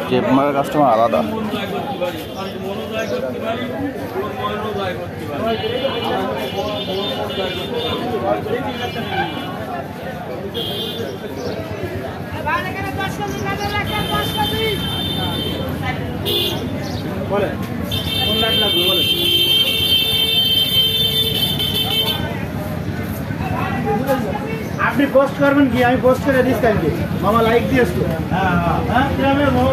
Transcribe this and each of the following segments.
Cape মারের customer আলাদা। আপনি পোস্ট করবেন কি? আমি পোস্ট করে দিস কালকে, মামা লাইক দিয়েছ তো। হ্যাঁ গ্রামের মামা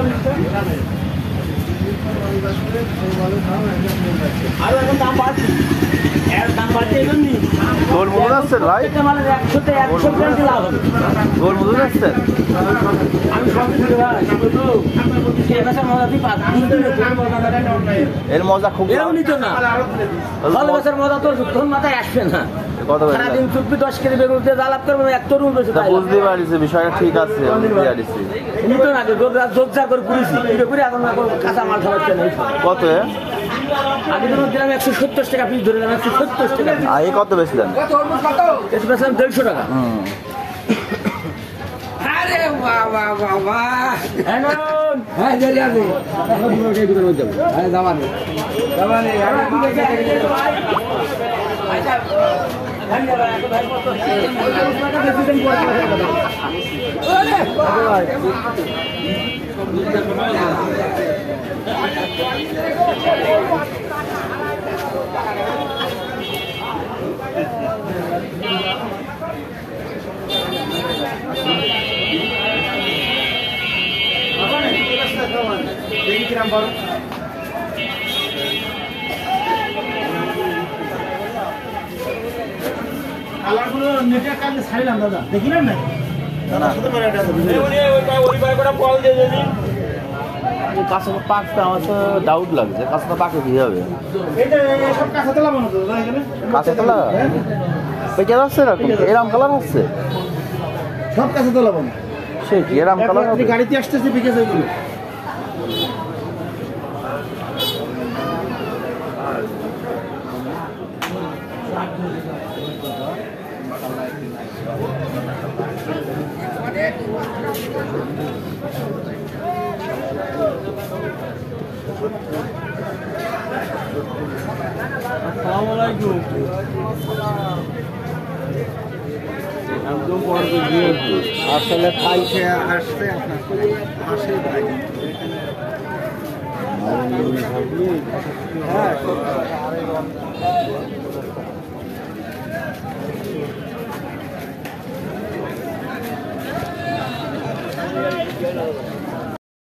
আর এখন দাম বাড়ছে, এর দাম বাড়ছে এই জন্যই। গোল মজুর আসছে ভাই, মানে 100 লাভ হবে। গোল মজুর আসছে। আমি সব কিছু ভাই এর মজা খুব নিত না, ভালোবাসার মজা তো তোর মাথায় আসবে না। সারাদিন চুপি 10 কেজি বেগুন দিয়ে জ্বালাপ করবো, এক তরুণ বেশি বুঝতে পারিস বিষয়টা ঠিক আছে। নিত না, জোরজার করে পুলিশি করে এখন কাঁচা মাল খাওয়াচ্ছে না। কত আগে তো দিলাম 170 টাকা পিস, ধরে দিলাম 170 টাকা। আগে কত বেচলেন? এটা বেচলাম 150 টাকা। আরে বাবা বাবা, হ্যাঁ জেরি আছে এখন এই দোকানে যাব। আরে জামানে জামানে আরে আচ্ছা ধন্যবাদ এত ভাই কত টাকা বেশি দিন কালারগুলো নেটের কাজে ছাড়লাম দাদা, দেখিলেন না? কাঁচা পাকটা আমার তো ডাউট লাগছে, কাঁচাটা পাকে কি হবে? কাঁচা তোলা মনে করো কাঁচা তোলা পেকে যাচ্ছে এরকম, এরম কালার হচ্ছে সব কাঁচা তোলা মনে সে কি এরম কালার? গাড়িতে আসতেছে বিকেছে এগুলো। আসসালামু আসলে খাইছে আসছে আসে ভাই। হ্যাঁ